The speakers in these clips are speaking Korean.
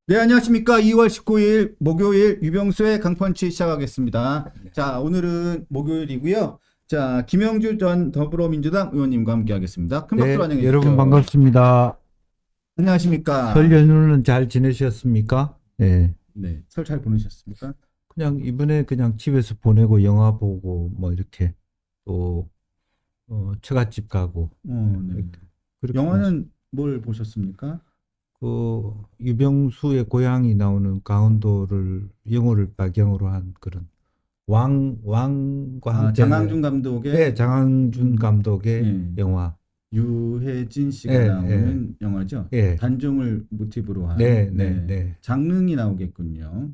네, 안녕하십니까. 2월 19일 목요일 유병수의 강펀치 시작하겠습니다. 자, 오늘은 목요일이고요. 자, 김영주 전 더불어민주당 의원님과 함께 하겠습니다. 큰 박수로 네, 환영해 여러분 주십시오. 반갑습니다. 설 안녕하십니까. 연휴는 잘 지내셨습니까? 네. 네, 설 잘 보내셨습니까? 그냥 이번에 그냥 집에서 보내고 영화 보고 뭐 이렇게 또 처갓집 가고 네. 이렇게 그렇게 영화는 뭘 보셨습니까? 그 유병수의 고향이 나오는 강원도를 영어를 배경으로 한 그런 왕과 아, 함께 장항준 감독의 네, 장항준 감독의 예, 영화. 유해진 씨가 예, 예, 나오는 영화죠. 예. 단종을 모티브로 네, 한 네, 네, 네. 장릉이 나오겠군요.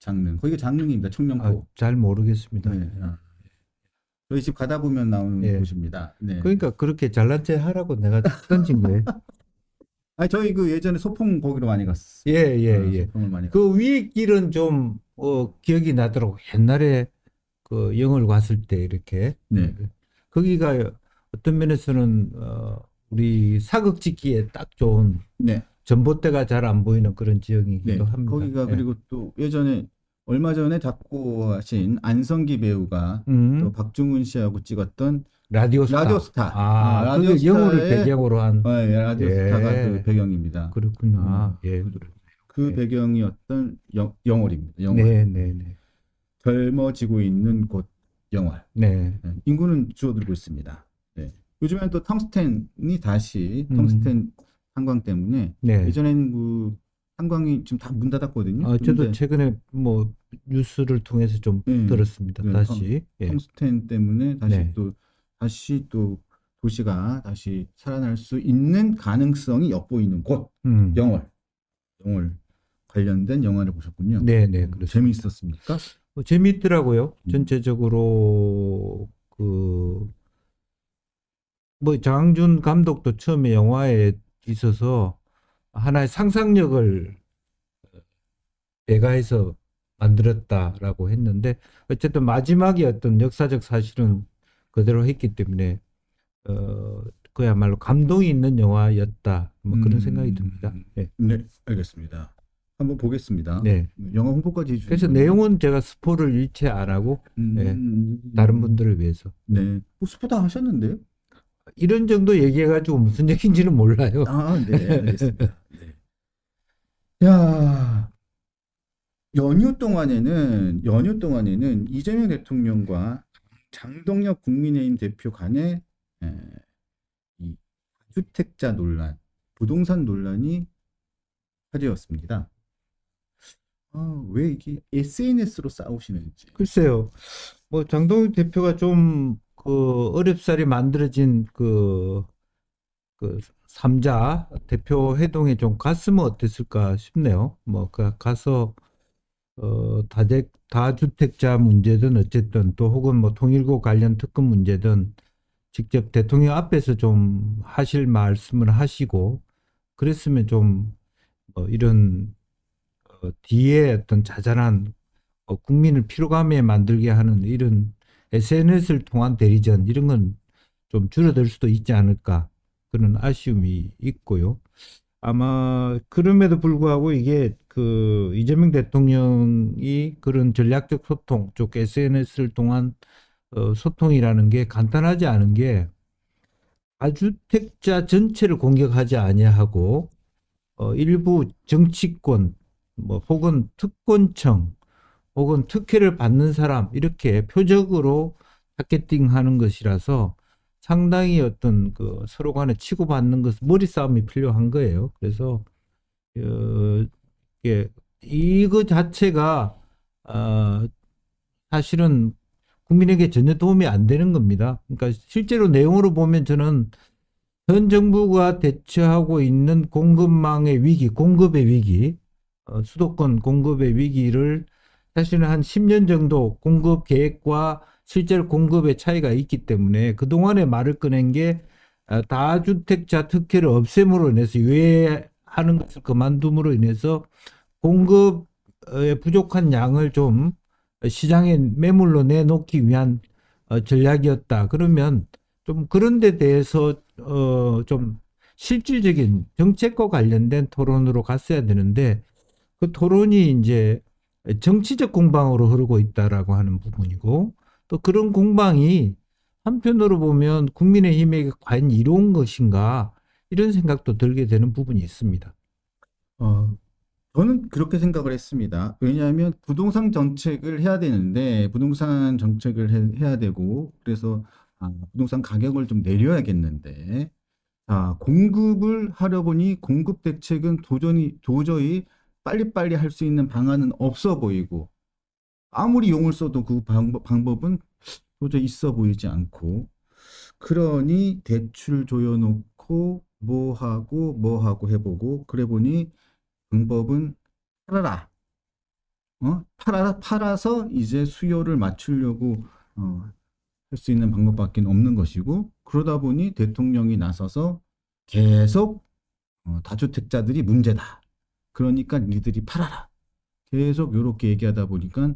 장릉. 거기가 장릉입니다. 청령포. 잘 모르겠습니다. 네. 저희 집 가다 보면 나오는 예. 곳입니다. 네. 그러니까 그렇게 잘난 체 하라고 내가 던진 거예요. 아, 저희 그 예전에 소풍 거기로 많이 갔어. 예, 예, 예. 소풍을 많이 갔어. 그 위에 길은 좀 기억이 나더라고. 옛날에 그 영월 갔을 때 이렇게 네. 거기가 어떤 면에서는 우리 사극 찍기에 딱 좋은 네. 전봇대가 잘 안 보이는 그런 네. 지역이기도 합니다. 거기가 예. 그리고 또 예전에 얼마 전에 작고하신 안성기 배우가 또 음, 박중훈 씨하고 찍었던 라디오스타. 라디오스타. 그게 영어를 라디오스타의 배경으로 한. 라디오스타가 예, 그 배경입니다. 그렇구나. 예, 그 예. 배경이었던 영월입니다. 영월. 네, 네, 네. 젊어지고 있는 곳 영월. 네. 네, 인구는 줄어들고 있습니다. 네. 요즘엔 또 텅스텐이 다시 음. 텅스텐 탄광 때문에 네. 예전에는 그 탄광이 지금 다 문 닫았거든요. 저도 그런데 최근에 뭐 뉴스를 통해서 좀 들었습니다. 네, 다시. 예. 텅스텐 때문에 네. 다시 또 도시가 다시 살아날 수 있는 가능성이 엿보이는 곳 영월 관련된 영화를 보셨군요. 네, 네, 그렇습니다. 재미있었습니까? 재미있더라고요. 전체적으로 뭐 장항준 감독도 처음에 영화에 있어서 하나의 상상력을 배가해서 만들었다라고 했는데 어쨌든 마지막에 어떤 역사적 사실은 그대로 했기 때문에 그야말로 감동이 있는 영화였다. 뭐 그런 생각이 듭니다. 네. 네, 알겠습니다. 한번 보겠습니다. 네. 영화 홍보까지 해주신 그래서 거예요? 내용은 제가 스포를 일체 안 하고 네. 다른 분들을 위해서 네. 스포 다 하셨는데요? 이런 정도 얘기해가지고 무슨 얘기인지는 몰라요. 아, 네, 알겠습니다. 네. 야, 연휴 동안에는 이재명 대통령과 장동혁 국민의힘 대표 간의 에, 이 주택자 논란, 부동산 논란이 화제였습니다. 왜 이게 SNS로 싸우시는지. 글쎄요. 뭐 장동혁 대표가 좀 그 어렵사리 만들어진 그 삼자 대표 회동에 좀 갔으면 어땠을까 싶네요. 뭐 가서 다주택자 문제든 어쨌든 또 혹은 뭐 통일고 관련 특검 문제든 직접 대통령 앞에서 좀 하실 말씀을 하시고 그랬으면 좀 이런 뒤에 어떤 자잘한 국민을 피로감에 만들게 하는 이런 SNS를 통한 대리전 이런 건 좀 줄어들 수도 있지 않을까 그런 아쉬움이 있고요. 아마 그럼에도 불구하고 이게 그 이재명 대통령이 그런 전략적 소통, 쪽 SNS를 통한 소통이라는 게 간단하지 않은 게 다주택자 전체를 공격하지 아니하고 일부 정치권 뭐 혹은 특권층 혹은 특혜를 받는 사람 이렇게 표적으로 타겟팅하는 것이라서 상당히 어떤 그 서로 간에 치고받는 것 머리 싸움이 필요한 거예요. 그래서 이게 이거 자체가 사실은 국민에게 전혀 도움이 안 되는 겁니다. 그러니까 실제로 내용으로 보면 저는 현 정부가 대처하고 있는 공급망의 위기, 공급의 위기, 수도권 공급의 위기를 사실은 한 10년 정도 공급 계획과 실제로 공급의 차이가 있기 때문에 그동안에 말을 꺼낸 게 다주택자 특혜를 없앰으로 인해서 유예하는 것을 그만둠으로 인해서 공급의 부족한 양을 좀 시장에 매물로 내놓기 위한 전략이었다. 그러면 좀 그런 데 대해서 좀 실질적인 정책과 관련된 토론으로 갔어야 되는데 그 토론이 이제 정치적 공방으로 흐르고 있다라고 하는 부분이고, 또 그런 공방이 한편으로 보면 국민의힘에게 과연 이로운 것인가 이런 생각도 들게 되는 부분이 있습니다. 저는 그렇게 생각을 했습니다. 왜냐하면 부동산 정책을 해야 되는데 부동산 정책을 해야 되고 그래서 부동산 가격을 좀 내려야겠는데 공급을 하려 보니 공급 대책은 도저히 빨리빨리 할 수 있는 방안은 없어 보이고 아무리 용을 써도 그 방법은 도저히 있어 보이지 않고 그러니 대출 조여놓고 뭐 하고 해보고 그래 보니 방법은 팔아라. 팔아서 이제 수요를 맞추려고 할 수 있는 방법밖에 없는 것이고 그러다 보니 대통령이 나서서 계속 다주택자들이 문제다. 그러니까 니들이 팔아라. 계속 이렇게 얘기하다 보니까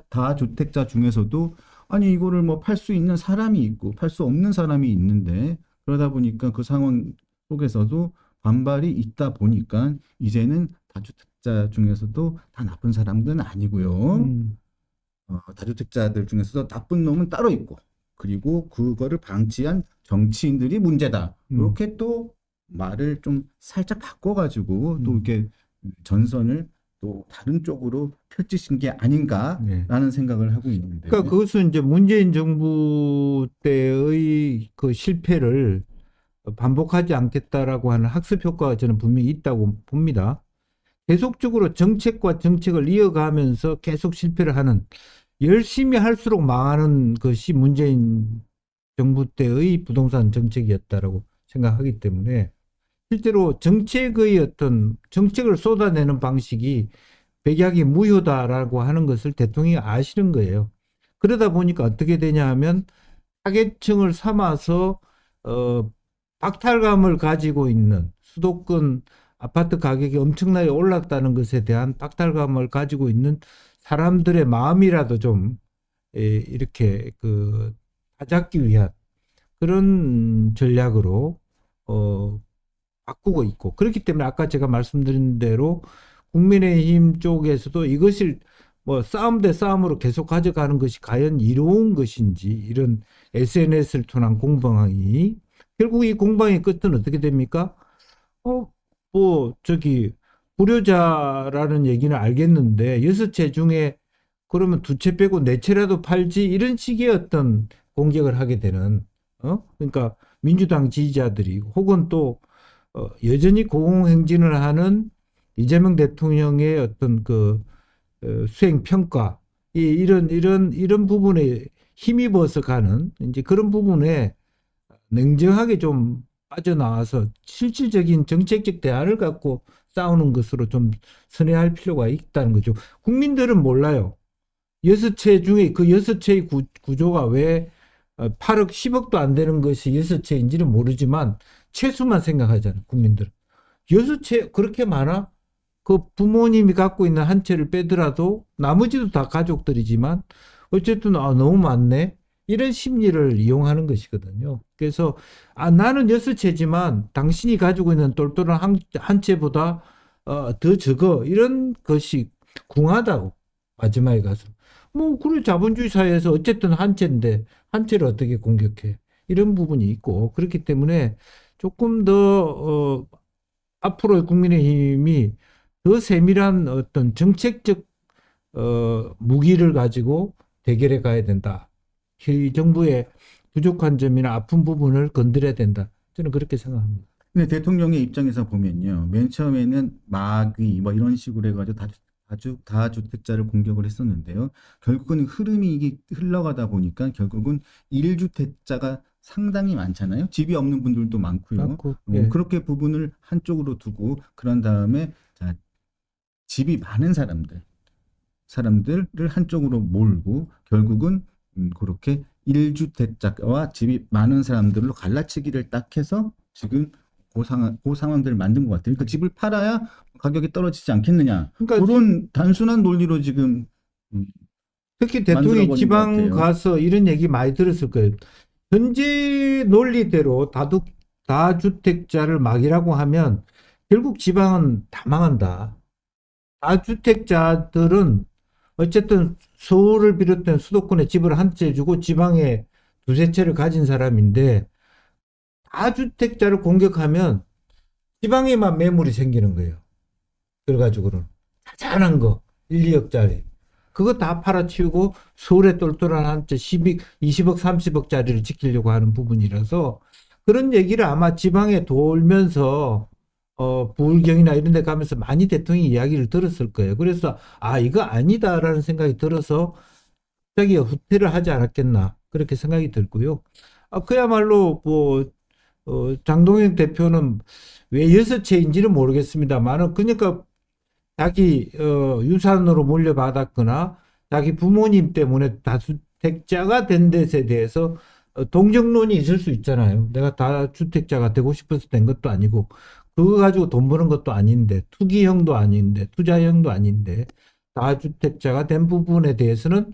다주택자 중에서도 아니 이거를 뭐 팔 수 있는 사람이 있고 팔 수 없는 사람이 있는데 그러다 보니까 그 상황 속에서도 반발이 있다 보니까 이제는 다주택자 중에서도 다 나쁜 사람들은 아니고요. 다주택자들 중에서도 나쁜 놈은 따로 있고 그리고 그거를 방치한 정치인들이 문제다. 이렇게 또 말을 좀 살짝 바꿔가지고 또 이렇게 전선을 또 다른 쪽으로 펼치신 게 아닌가라는 네. 생각을 하고 있는데. 그러니까 그것은 이제 문재인 정부 때의 그 실패를 반복하지 않겠다라고 하는 학습 효과가 저는 분명히 있다고 봅니다. 계속적으로 정책과 정책을 이어가면서 계속 실패를 하는, 열심히 할수록 망하는 것이 문재인 정부 때의 부동산 정책이었다라고 생각하기 때문에 실제로 정책을 쏟아내는 방식이 백약이 무효다라고 하는 것을 대통령이 아시는 거예요. 그러다 보니까 어떻게 되냐 하면 타겟층을 삼아서 박탈감을 가지고 있는, 수도권 아파트 가격이 엄청나게 올랐다는 것에 대한 박탈감을 가지고 있는 사람들의 마음이라도 좀 이렇게 다잡기 위한 그런 전략으로 바꾸고 있고, 그렇기 때문에 아까 제가 말씀드린 대로 국민의힘 쪽에서도 이것을 뭐 싸움 대 싸움으로 계속 가져가는 것이 과연 이로운 것인지, 이런 SNS를 통한 공방이 결국 이 공방의 끝은 어떻게 됩니까? 불효자라는 얘기는 알겠는데 6채 중에 그러면 2채 빼고 4채라도 팔지, 이런 식의 어떤 공격을 하게 되는, 그러니까 민주당 지지자들이 혹은 또 여전히 고공행진을 하는 이재명 대통령의 어떤 수행 평가, 이런 부분에 힘입어서 가는 이제 그런 부분에 냉정하게 좀 빠져나와서 실질적인 정책적 대안을 갖고 싸우는 것으로 좀 선회할 필요가 있다는 거죠. 국민들은 몰라요. 6채 중에 그 6채의 구조가 왜 8억, 10억도 안 되는 것이 6채인지는 모르지만 채수만 생각하잖아요, 국민들은. 6채 그렇게 많아? 그 부모님이 갖고 있는 한 채를 빼더라도 나머지도 다 가족들이지만 어쨌든 너무 많네. 이런 심리를 이용하는 것이거든요. 그래서 나는 6채지만 당신이 가지고 있는 똘똘한 한 채보다 더 적어. 이런 것이 궁하다고 마지막에 가서. 뭐 그래, 자본주의 사회에서 어쨌든 한 채인데 한 채를 어떻게 공격해. 이런 부분이 있고, 그렇기 때문에 조금 더 앞으로 국민의힘이 더 세밀한 어떤 정책적 무기를 가지고 대결해 가야 된다. 이 정부의 부족한 점이나 아픈 부분을 건드려야 된다. 저는 그렇게 생각합니다. 근데 대통령의 입장에서 보면요. 맨 처음에는 마귀 뭐 이런 식으로 해가지고 다주택자를 공격을 했었는데요. 결국은 흐름이 이게 흘러가다 보니까 결국은 1주택자가 상당히 많잖아요. 집이 없는 분들도 많고요. 예. 그렇게 부분을 한쪽으로 두고 그런 다음에 집이 많은 사람들을 한쪽으로 몰고 결국은 그렇게 1주택자와 집이 많은 사람들로 갈라치기를 딱 해서 지금 그 상황들을 만든 것 같아요. 그 집을 팔아야 가격이 떨어지지 않겠느냐. 그러니까 그런 단순한 논리로 지금 특히 대통령이 만들어버린 지방 것 같아요. 가서 이런 얘기 많이 들었을 거예요. 현재 논리대로 다주택자를 막이라고 하면 결국 지방은 다 망한다. 다주택자들은 어쨌든 서울을 비롯한 수도권에 집을 한 채 주고 지방에 두세 채를 가진 사람인데 다주택자를 공격하면 지방에만 매물이 생기는 거예요. 결과적으로는 자잘한 거 1, 2억짜리 그거 다 팔아치우고 서울에 똘똘한 한 채 20억, 30억짜리를 지키려고 하는 부분이라서 그런 얘기를 아마 지방에 돌면서 부울경이나 이런 데 가면서 많이 대통령이 이야기를 들었을 거예요. 그래서 이거 아니다라는 생각이 들어서 갑자기 후퇴를 하지 않았겠나 그렇게 생각이 들고요. 그야말로 장동영 대표는 왜 여섯 채인지는 모르겠습니다만은 그러니까 자기 유산으로 물려받았거나 자기 부모님 때문에 다주택자가 된 것에 대해서 동정론이 있을 수 있잖아요. 내가 다주택자가 되고 싶어서 된 것도 아니고 그거 가지고 돈 버는 것도 아닌데 투기형도 아닌데 투자형도 아닌데 다주택자가 된 부분에 대해서는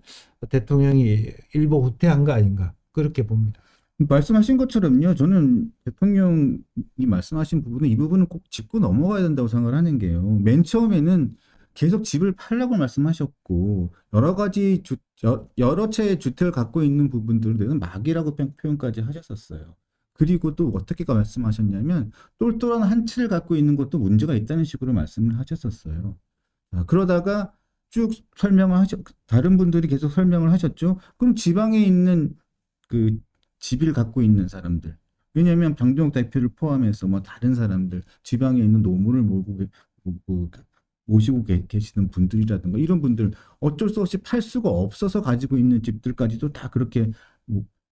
대통령이 일부 후퇴한 거 아닌가 그렇게 봅니다. 말씀하신 것처럼요. 저는 대통령이 말씀하신 부분은 이 부분은 꼭 짚고 넘어가야 된다고 생각을 하는 게요. 맨 처음에는 계속 집을 팔라고 말씀하셨고 여러 가지 여러 채의 주택을 갖고 있는 부분들은 막이라고 표현까지 하셨었어요. 그리고 또 어떻게 말씀하셨냐면 똘똘한 한 채를 갖고 있는 것도 문제가 있다는 식으로 말씀을 하셨었어요. 그러다가 쭉 다른 분들이 계속 설명을 하셨죠. 그럼 지방에 있는 그 집을 갖고 있는 사람들. 왜냐하면 장동혁 대표를 포함해서 다른 사람들, 지방에 있는 노무를 모시고 계시는 분들이라든가 이런 분들 어쩔 수 없이 팔 수가 없어서 가지고 있는 집들까지도 다 그렇게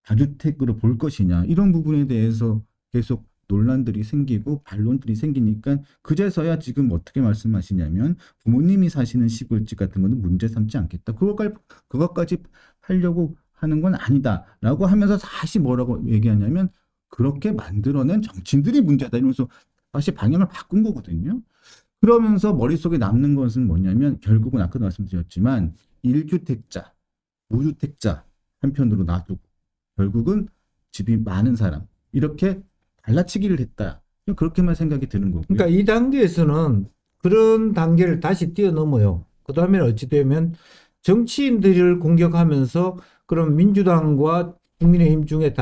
다주택으로 볼 것이냐 이런 부분에 대해서 계속 논란들이 생기고 반론들이 생기니까 그제서야 지금 어떻게 말씀하시냐면 부모님이 사시는 시골집 같은 거는 문제 삼지 않겠다. 그것까지 하려고 하는 건 아니다라고 하면서 다시 뭐라고 얘기하냐면 그렇게 만들어낸 정치인들이 문제다 이러면서 다시 방향을 바꾼 거거든요. 그러면서 머릿속에 남는 것은 뭐냐면 결국은 아까 말씀드렸지만 1주택자, 무주택자 한편으로 놔두고 결국은 집이 많은 사람 이렇게 갈라치기를 했다. 그렇게만 생각이 드는 거고요. 그러니까 이 단계에서는 그런 단계를 다시 뛰어넘어요. 그 다음에는 어찌 되면 정치인들을 공격하면서 그럼 민주당과 국민의힘 중에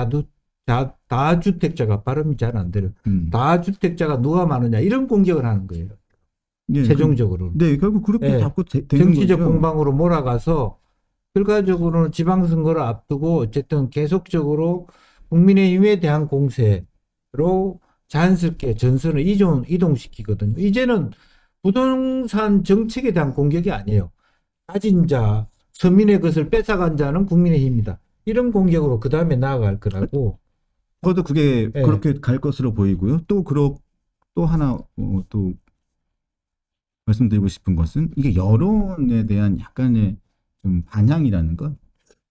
다주택자가 발음이 잘 안 돼요. 다주택자가 누가 많으냐 이런 공격을 하는 거예요. 네, 최종적으로. 네, 결국 그렇게 자꾸 되는 정치적 거죠. 공방으로 몰아가서 결과적으로는 지방선거를 앞두고 어쨌든 계속적으로 국민의힘에 대한 공세로 자연스럽게 전선을 이동시키거든요. 이제는 부동산 정책에 대한 공격이 아니에요. 가진 자, 서민의 것을 뺏어간 자는 국민의힘이다. 이런 공격으로 그 다음에 나아갈 거라고. 저도 그게 네. 그렇게 갈 것으로 보이고요. 또 하나 또 말씀드리고 싶은 것은 이게 여론에 대한 약간의 좀 반향이라는 것.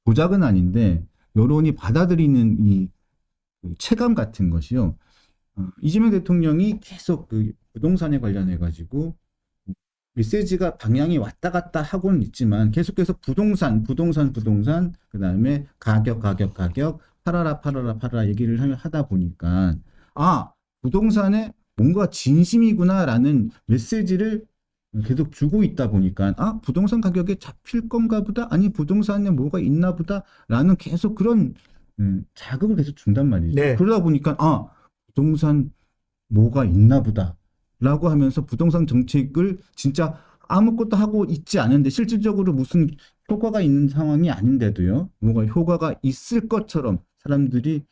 조작은 아닌데 여론이 받아들이는 이 체감 같은 것이요. 이재명 대통령이 계속 그 부동산에 관련해 가지고 메시지가 방향이 왔다 갔다 하고는 있지만 계속해서 부동산 그다음에 가격 팔아라 얘기를 하다 보니까 부동산에 뭔가 진심이구나라는 메시지를 계속 주고 있다 보니까 부동산 가격에 잡힐 건가 보다 아니 부동산에 뭐가 있나 보다라는 계속 그런 자극을 계속 준단 말이죠. 네. 그러다 보니까 부동산 뭐가 있나 보다라고 하면서 부동산 정책을 진짜 아무것도 하고 있지 않은데 실질적으로 무슨 효과가 있는 상황이 아닌데도요. 뭐가 효과가 있을 것처럼 사람들이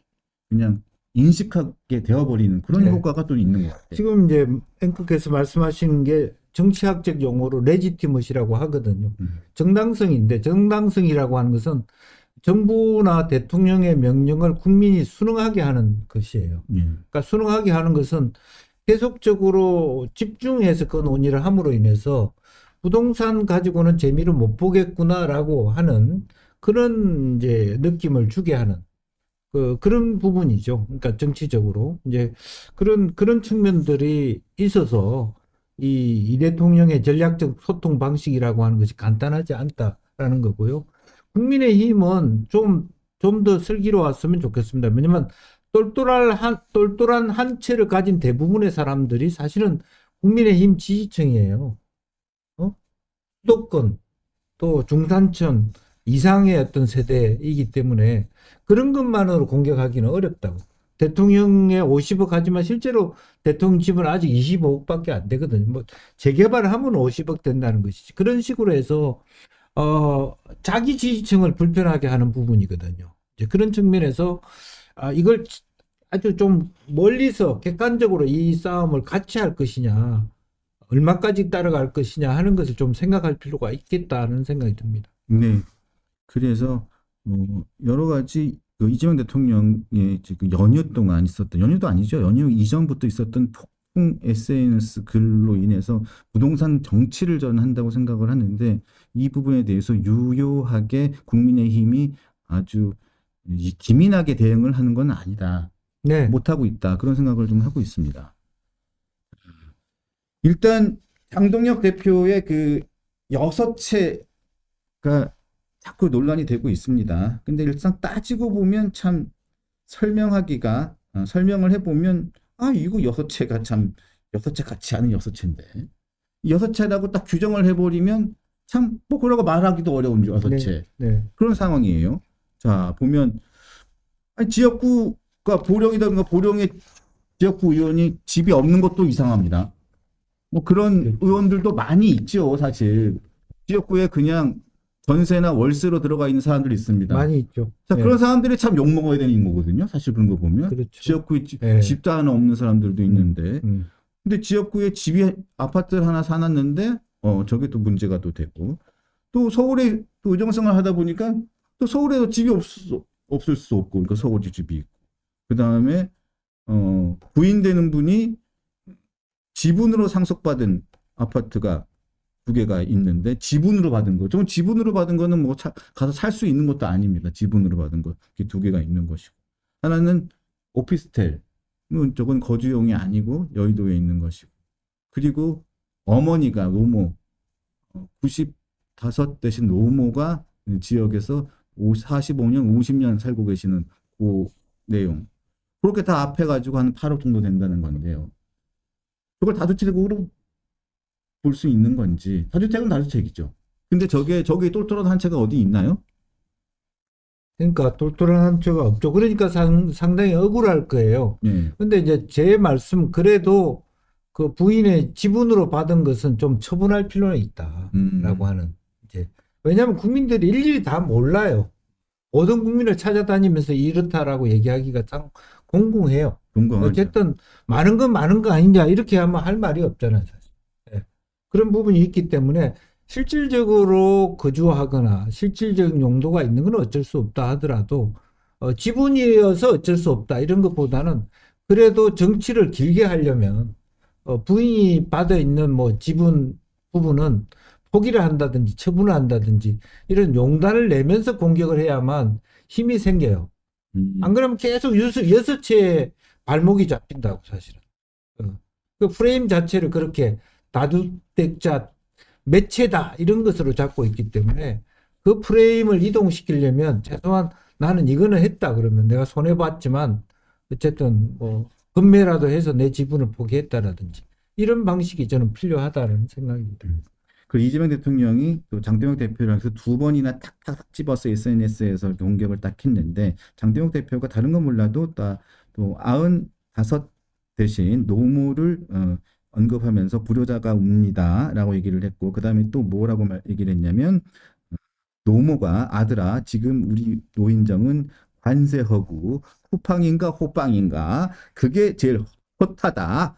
그냥 인식하게 되어버리는 그런 네. 효과가 또 있는 것 같아요. 지금 이제 앵커께서 말씀하신 게 정치학적 용어로 레지티머시라고 하거든요. 정당성인데 정당성이라고 하는 것은 정부나 대통령의 명령을 국민이 순응하게 하는 것이에요. 그러니까 순응하게 하는 것은 계속적으로 집중해서 그 논의를 함으로 인해서 부동산 가지고는 재미를 못 보겠구나라고 하는 그런 이제 느낌을 주게 하는 그런 부분이죠. 그러니까 정치적으로 이제 그런 측면들이 있어서 이 대통령의 전략적 소통 방식이라고 하는 것이 간단하지 않다라는 거고요. 국민의힘은 좀 더 슬기로웠으면 좋겠습니다. 왜냐면 똘똘한 한 채를 가진 대부분의 사람들이 사실은 국민의힘 지지층이에요. 수도권 또 중산층 이상의 어떤 세대이기 때문에 그런 것만으로 공격하기는 어렵다고. 대통령의 50억 하지만 실제로 대통령 집은 아직 25억밖에 안 되거든요. 뭐 재개발을 하면 50억 된다는 것이지. 그런 식으로 해서 자기 지지층을 불편하게 하는 부분이거든요. 이제 그런 측면에서 이걸 아주 좀 멀리서 객관적으로 이 싸움을 같이 할 것이냐, 얼마까지 따라갈 것이냐 하는 것을 좀 생각할 필요가 있겠다는 생각이 듭니다. 네. 그래서 여러 가지 그 이재명 대통령의 지금 연휴 동안 있었던 연휴도 아니죠. 연휴 이전부터 있었던 폭풍 SNS 글로 인해서 부동산 정치를 저는 한다고 생각을 하는데 이 부분에 대해서 유효하게 국민의힘이 아주 기민하게 대응을 하는 건 아니다. 네. 못하고 있다. 그런 생각을 좀 하고 있습니다. 일단 장동혁 대표의 그 6채가 자꾸 논란이 되고 있습니다. 근데 일단 따지고 보면 참 설명을 해보면 이거 6채가 참 6채 같지 않은 6채인데 6채라고 딱 규정을 해버리면 참 뭐 그러고 말하기도 어려운 6채 네. 그런 상황이에요. 자 보면 지역구가 보령이다 보령의 지역구 의원이 집이 없는 것도 이상합니다. 뭐 그런 의원들도 많이 있죠, 사실. 지역구에 그냥 전세나 월세로 들어가 있는 사람들이 있습니다. 많이 있죠. 자, 네. 그런 사람들이 참 욕먹어야 되는 거거든요. 사실 그런 거 보면. 그렇죠. 지역구에 네. 집도 하나 없는 사람들도 있는데. 음. 근데 지역구에 아파트를 하나 사놨는데, 저게 또 문제가 또 되고. 또 서울에 또 의정생활 하다 보니까 또 서울에도 집이 없을 수 없고, 그러니까 서울에 집이 있고. 그 다음에, 부인되는 분이 지분으로 상속받은 아파트가 2개가 있는데 지분으로 받은 거. 좀 지분으로 받은 거는 뭐 가서 살 수 있는 것도 아닙니다. 지분으로 받은 거. 이게 2개가 있는 것이고. 하나는 오피스텔. 저건 거주용이 아니고 여의도에 있는 것이고. 그리고 어머니가 노모 95 대신 노모가 지역에서 45년, 50년 살고 계시는 그 내용. 그렇게 다 합해가지고 한 8억 정도 된다는 건데요. 그걸 다주택으로 볼 수 있는 건지. 다주택은 다주택이죠. 근데 저게 똘똘한 한 채가 어디 있나요? 그러니까 똘똘한 한초가 없죠. 그러니까 상당히 억울할 거예요. 네. 근데 이제 제 말씀 그래도 그 부인의 지분으로 받은 것은 좀 처분할 필요는 있다라고 하는 이제 왜냐하면 국민들이 일일이 다 몰라요. 모든 국민을 찾아다니면서 이렇다라고 얘기하기가 참 공공해요. 궁금하죠. 어쨌든 많은 건 많은 거 아니냐 이렇게 하면 할 말이 없잖아요. 사실. 예. 그런 부분이 있기 때문에 실질적으로 거주하거나 실질적인 용도가 있는 건 어쩔 수 없다 하더라도 지분이어서 어쩔 수 없다 이런 것보다는 그래도 정치를 길게 하려면 부인이 받아 있는 뭐 지분 부분은 포기를 한다든지 처분을 한다든지 이런 용단을 내면서 공격을 해야만 힘이 생겨요. 안 그러면 계속 여섯 채의 발목이 잡힌다고 사실은. 그 프레임 자체를 그렇게 다주택자 매체다 이런 것으로 잡고 있기 때문에 그 프레임을 이동시키려면 최소한 나는 이거는 했다 그러면 내가 손해봤지만 어쨌든 뭐 금매라도 해서 내 지분을 포기했다라든지 이런 방식이 저는 필요하다는 생각이 듭니다. 그 이재명 대통령이 또 장동혁 대표를 해서 2번이나 탁탁 집어서 SNS에서 공격을 딱 했는데 장동혁 대표가 다른 건 몰라도 또 95 대신 노모를 언급하면서 불효자가 웁니다라고 얘기를 했고 그 다음에 또 뭐라고 얘기를 했냐면 노모가 아들아 지금 우리 노인정은 관세허구 쿠팡인가 호빵인가 그게 제일 핫하다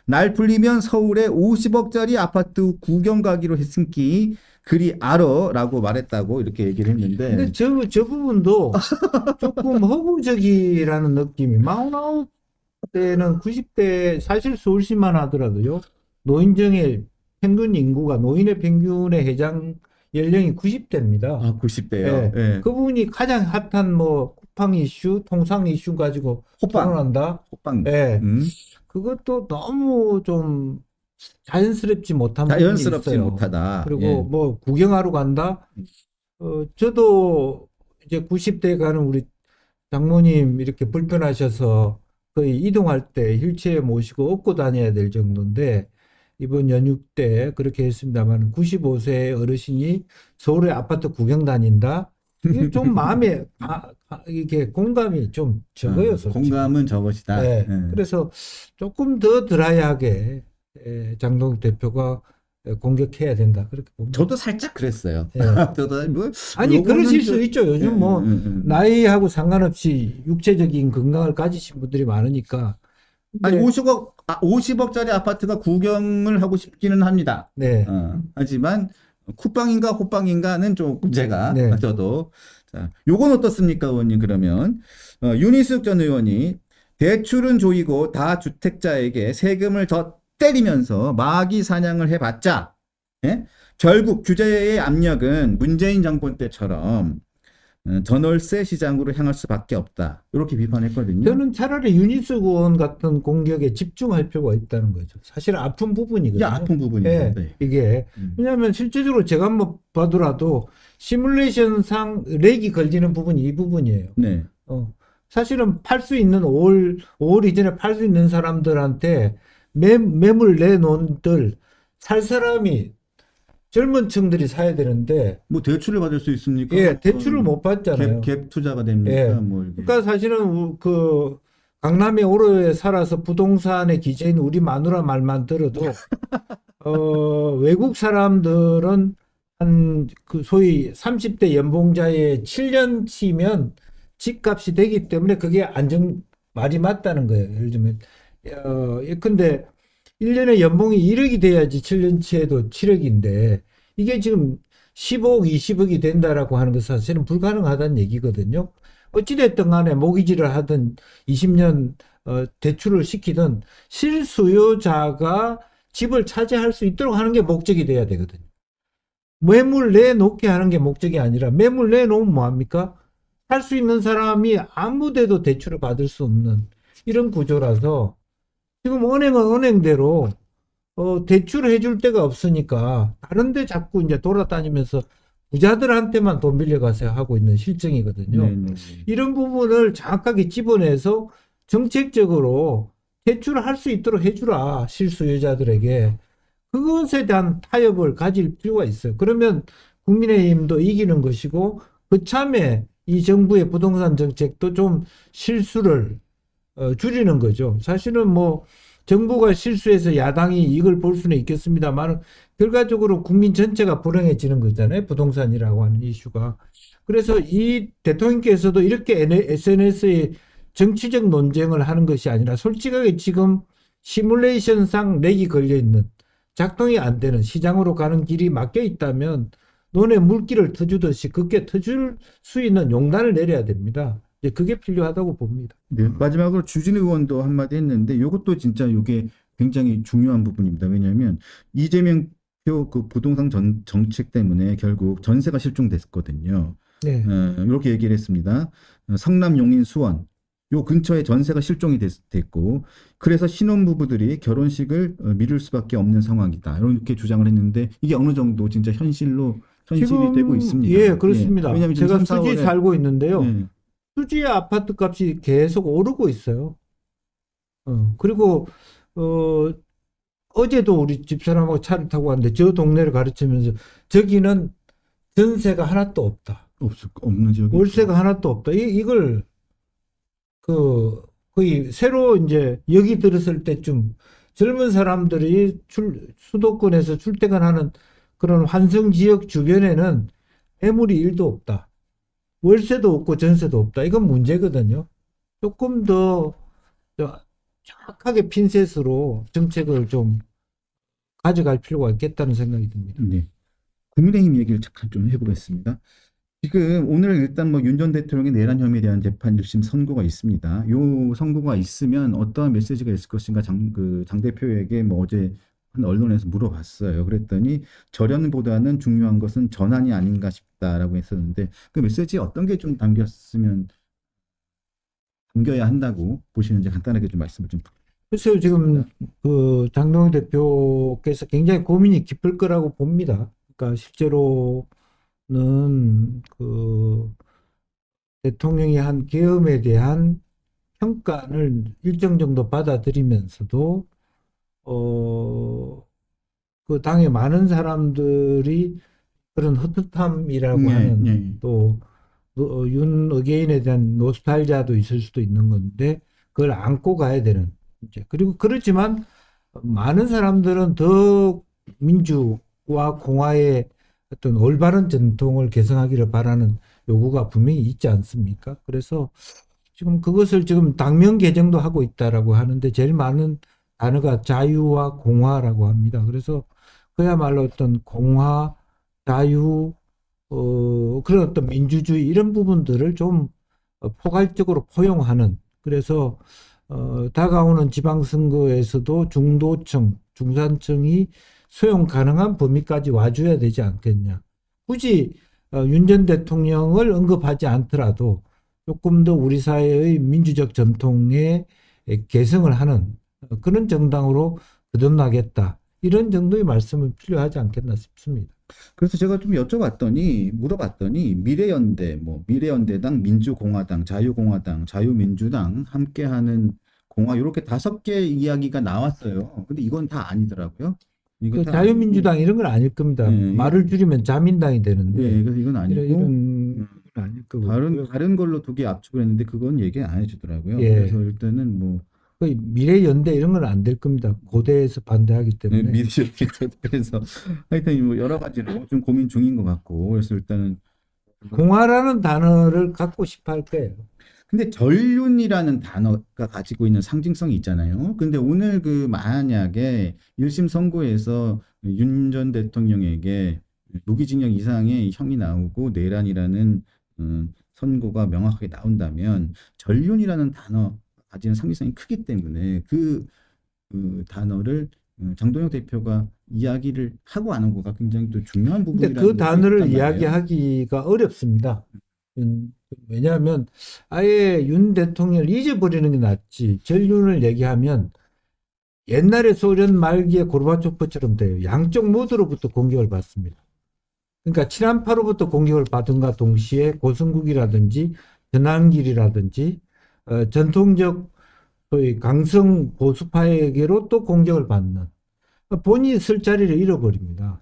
날 풀리면 서울에 50억짜리 아파트 구경 가기로 했으니 그리 알아라고 말했다고 이렇게 얘기를 했는데 근데 저 부분도 조금 허구적이라는 느낌이 49대는 90대 사실 서울시만 하더라도요 노인정의 평균 인구가 노인의 평균의 해당 연령이 90대입니다. 90대요. 네. 그 부분이 가장 핫한 뭐 쿠팡 이슈, 통상 이슈 가지고 토론한다. 호빵. 그것도 너무 좀 자연스럽지 못한 부분이 자연스럽지 있어요. 못하다. 그리고 뭐 구경하러 간다. 저도 이제 90대 가는 우리 장모님 이렇게 불편하셔서 거의 이동할 때 휠체어 모시고 업고 다녀야 될 정도인데 이번 연휴 때 그렇게 했습니다만 95세 어르신이 서울의 아파트 구경 다닌다. 이게 좀 마음에 이게 공감이 좀 적어요, 솔직히. 공감은 저것이다. 네. 예. 그래서 조금 더 드라이하게 장동욱 대표가 공격해야 된다. 그렇게 봅니다. 저도 살짝 그랬어요. 예. 저도 뭐 아니 요거는 그러실 수 있죠. 요즘 뭐 나이하고 상관없이 육체적인 건강을 가지신 분들이 많으니까. 아니 근데 50억짜리 아파트가 구경을 하고 싶기는 합니다. 네. 하지만 쿠팡인가 호빵인가는 좀 문제가 네. 저도. 자, 요건 어떻습니까, 의원님? 그러면 윤희숙 전 의원이 대출은 조이고 다주택자에게 세금을 더 때리면서 마귀 사냥을 해봤자, 예? 결국 규제의 압력은 문재인 정권 때처럼 전월세 시장으로 향할 수밖에 없다. 이렇게 비판했거든요. 저는 차라리 윤희숙 의원 같은 공격에 집중할 필요가 있다는 거죠. 사실 아픈 부분이거든요. 이게 아픈 부분이죠. 예, 네. 이게 왜냐하면 실제적으로 제가 한번 봐더라도 시뮬레이션상 렉이 걸리는 부분이 이 부분이에요. 네. 사실은 팔 수 있는 5월 이전에 팔 수 있는 사람들한테 매물 내놓은들 살 사람이 젊은 층들이 사야 되는데 뭐 대출을 받을 수 있습니까? 예, 대출을 못 받잖아요. 갭 투자가 됩니까? 예. 뭐 이렇게. 그러니까 사실은 그 강남의 오로에 살아서 부동산의 기재인 우리 마누라 말만 들어도 외국 사람들은 한 그 소위 30대 연봉자의 7년치면 집값이 되기 때문에 그게 말이 맞다는 거예요. 예를 들면 예컨대 1년에 연봉이 1억이 돼야지 7년치에도 7억인데 이게 지금 15억, 20억이 된다라고 하는 것은 사실은 불가능하다는 얘기거든요. 어찌됐든 간에 모기지를 하든 20년 대출을 시키든 실수요자가 집을 차지할 수 있도록 하는 게 목적이 돼야 되거든요. 매물 내놓게 하는 게 목적이 아니라 매물 내놓으면 뭐합니까? 살 수 있는 사람이 아무데도 대출을 받을 수 없는 이런 구조라서 지금 은행은 은행대로 대출을 해줄 데가 없으니까 다른데 자꾸 이제 돌아다니면서 부자들한테만 돈 빌려가서 하고 있는 실정이거든요. 네네. 이런 부분을 정확하게 집어내서 정책적으로 대출을 할 수 있도록 해주라, 실수요자들에게. 그것에 대한 타협을 가질 필요가 있어요. 그러면 국민의힘도 이기는 것이고 그참에 이 정부의 부동산 정책도 좀 실수를 줄이는 거죠. 사실은 뭐 정부가 실수해서 야당이 이걸 볼 수는 있겠습니다만 결과적으로 국민 전체가 불행해지는 거잖아요. 부동산이라고 하는 이슈가. 그래서 이 대통령께서도 이렇게 SNS에 정치적 논쟁을 하는 것이 아니라 솔직하게 지금 시뮬레이션상 렉이 걸려있는 작동이 안 되는 시장으로 가는 길이 막혀 있다면 논에 물기를 터주듯이 그게 터줄 수 있는 용단을 내려야 됩니다. 이제 그게 필요하다고 봅니다. 네, 마지막으로 주진우 의원도 한마디 했는데 이것도 진짜 이게 굉장히 중요한 부분입니다. 왜냐하면 이재명 표 그 부동산 정책 때문에 결국 전세가 실종됐거든요. 네. 이렇게 얘기를 했습니다. 성남, 용인, 수원 요 근처에 전세가 실종이 됐고 그래서 신혼부부들이 결혼식을 미룰 수밖에 없는 상황이다. 이렇게 주장을 했는데 이게 어느 정도 진짜 현실이 되고 있습니다. 예, 그렇습니다. 왜냐하면 지금 제가 3, 4월에 수지 살고 있는데요. 네. 수지의 아파트 값이 계속 오르고 있어요. 그리고 어제도 우리 집사람하고 차를 타고 왔는데 저 동네를 가르치면서 저기는 전세가 하나도 없다. 없는 지역이 월세가 하나도 없다. 이걸 거의 새로 이제 여기 들었을 때쯤 젊은 사람들이 수도권에서 출퇴근하는 그런 환승 지역 주변에는 매물이 1도 없다. 월세도 없고 전세도 없다. 이건 문제거든요. 조금 더 정확하게 핀셋으로 정책을 좀 가져갈 필요가 있겠다는 생각이 듭니다. 네. 국민의힘 얘기를 잠깐 좀 해보겠습니다. 지금 오늘 일단 뭐 윤 전 대통령의 내란 혐의에 대한 재판 1심 선고가 있습니다. 요 선고가 있으면 어떠한 메시지가 있을 것인가 장 대표에게 뭐 어제 한 언론에서 물어봤어요. 그랬더니 절연보다는 중요한 것은 전환이 아닌가 싶다라고 했었는데 그 메시지에 어떤 게 좀 담겨야 한다고 보시는지 간단하게 좀 말씀을 좀. 글쎄요, 지금 그 장동영 대표께서 굉장히 고민이 깊을 거라고 봅니다. 그러니까 실제로는 그 대통령이 한 계엄에 대한 평가를 일정 정도 받아들이면서도 그 당의 많은 사람들이 그런 헛헛함이라고 하는 예. 또 윤 의계인에 대한 노스탈자도 있을 수도 있는 건데 그걸 안고 가야 되는 문제. 그리고 그렇지만 많은 사람들은 더 민주와 공화의 어떤 올바른 전통을 개성하기를 바라는 요구가 분명히 있지 않습니까? 그래서 지금 그것을 지금 당면 개정도 하고 있다라고 하는데 제일 많은 단어가 자유와 공화라고 합니다. 그래서 그야말로 어떤 공화, 자유, 그런 어떤 민주주의 이런 부분들을 좀 포괄적으로 포용하는 그래서 다가오는 지방선거에서도 중도층, 중산층이 수용 가능한 범위까지 와줘야 되지 않겠냐. 굳이 윤 전 대통령을 언급하지 않더라도 조금 더 우리 사회의 민주적 전통에 개성을 하는 그런 정당으로 거듭나겠다. 이런 정도의 말씀은 필요하지 않겠나 싶습니다. 그래서 제가 좀 물어봤더니 미래연대, 미래연대당, 민주공화당, 자유공화당, 자유민주당 함께하는 공화 이렇게 5개 이야기가 나왔어요. 근데 이건 다 아니더라고요. 이게 그 다 자유민주당 이런 건 아닐 겁니다. 예, 말을 줄이면 자민당이 되는데 네, 그래서 이건 아니고 이런 건 아닐 거고요. 다른 걸로 2개 압축을 했는데 그건 얘기 안 해주더라고요. 예. 그래서 일단은 그 미래연대 이런 건 안 될 겁니다. 고대에서 반대하기 때문에. 미래연대 그래서 하여튼 여러 가지로 좀 고민 중인 것 같고 그래서 일단은 공화라는 단어를 갖고 싶어 할 거예요. 근데 전륜이라는 단어가 가지고 있는 상징성이 있잖아요. 근데 오늘 만약에 1심 선고에서 윤 전 대통령에게 무기징역 이상의 형이 나오고 내란이라는 선고가 명확하게 나온다면 전륜이라는 단어 가지는 상징성이 크기 때문에 그 단어를 장동혁 대표가 이야기를 하고 안 하고가 굉장히 또 중요한 근데 부분이라는 그 것도 단어를 있단 말이에요. 이야기하기가 어렵습니다. 왜냐하면 아예 윤 대통령을 잊어버리는 게 낫지. 전륜을 얘기하면 옛날에 소련 말기에 고르바초프처럼 돼요. 양쪽 모두로부터 공격을 받습니다. 그러니까 친한파로부터 공격을 받은가 동시에 고성국이라든지 전환길이라든지 전통적 소위 강성 보수파에게로 또 공격을 받는 본인이 쓸 자리를 잃어버립니다.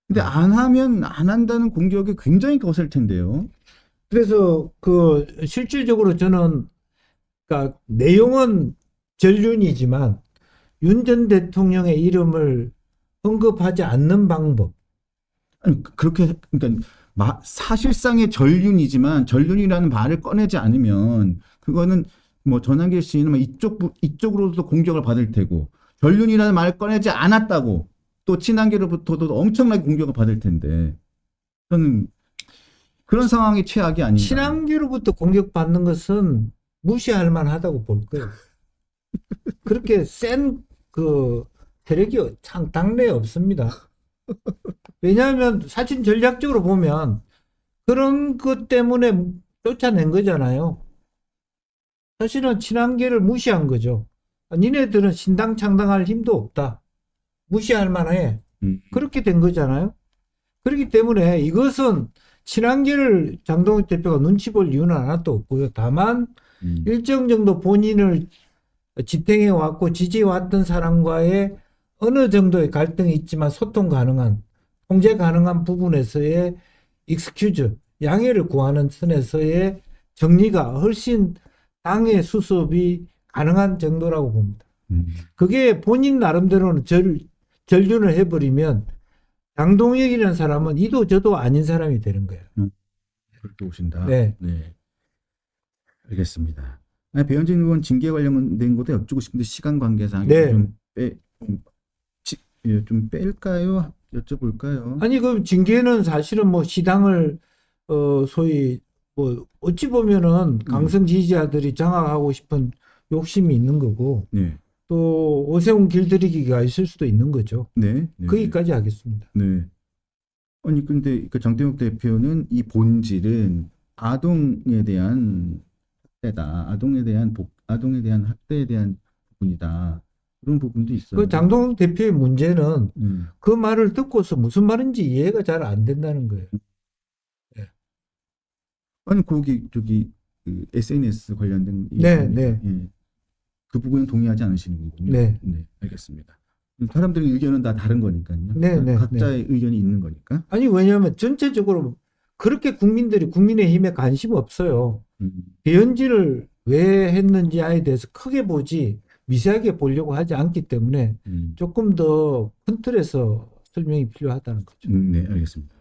근데 안 하면 안 한다는 공격이 굉장히 거셀 텐데요. 그래서 그 실질적으로 저는 그러니까 내용은 전륜이지만 윤 전 대통령의 이름을 언급하지 않는 방법. 아니, 그렇게 그러니까 사실상의 전륜이지만 전륜이라는 말을 꺼내지 않으면 그거는 전환길 씨는 이쪽으로도 공격을 받을 테고 전륜이라는 말을 꺼내지 않았다고 또 친한계로부터도 엄청나게 공격을 받을 텐데 저는 그런 상황이 최악이 아닌가. 친한계로부터 공격받는 것은 무시할 만하다고 볼 거예요. 그렇게 센 그 세력이 참 당내에 없습니다. 왜냐하면 사실 전략적으로 보면 그런 것 때문에 쫓아낸 거잖아요. 사실은 친한계를 무시한 거죠. 니네들은 신당 창당할 힘도 없다. 무시할 만해. 그렇게 된 거잖아요. 그렇기 때문에 이것은 친한계를 장동혁 대표가 눈치 볼 이유는 하나도 없고요. 다만 일정 정도 본인을 지탱해 왔고 지지해 왔던 사람과의 어느 정도의 갈등이 있지만 소통 가능한 통제 가능한 부분에서의 익스큐즈 양해를 구하는 선에서의 정리가 훨씬 당의 수습이 가능한 정도라고 봅니다. 그게 본인 나름대로는 전륜을 해버리면 장동혁이라는 사람은 이도 저도 아닌 사람이 되는 거예요. 그렇게 보신다. 네. 네. 알겠습니다. 아니, 배현진 의원 징계 관련된 것도 여쭙고 싶은데 시간 관계상 네. 좀 뺄까요? 여쭤볼까요? 아니 그 징계는 사실은 시당을 소위 어찌 보면은 강성 지지자들이 장악하고 싶은 욕심이 있는 거고 네. 또 오세훈 길들이기가 있을 수도 있는 거죠. 네. 거기까지 하겠습니다. 네. 아니 근데 장동혁 대표는 이 본질은 아동에 대한 학대다. 아동에 대한 학대에 대한 부분이다. 그런 부분도 있어요. 그 장동혁 대표의 문제는 그 말을 듣고서 무슨 말인지 이해가 잘 안 된다는 거예요. 네. 아니 저기 SNS 관련된 네, 얘기입니다. 네. 예. 그 부분은 동의하지 않으시는 거군요. 네. 네, 알겠습니다. 사람들의 의견은 다 다른 거니까요. 네, 네, 각자의 의견이 있는 거니까. 아니, 왜냐하면 전체적으로 그렇게 국민들이 국민의힘에 관심 없어요. 배현진을 왜 했는지에 대해서 크게 보지 미세하게 보려고 하지 않기 때문에 조금 더 큰 틀에서 설명이 필요하다는 거죠. 네, 알겠습니다.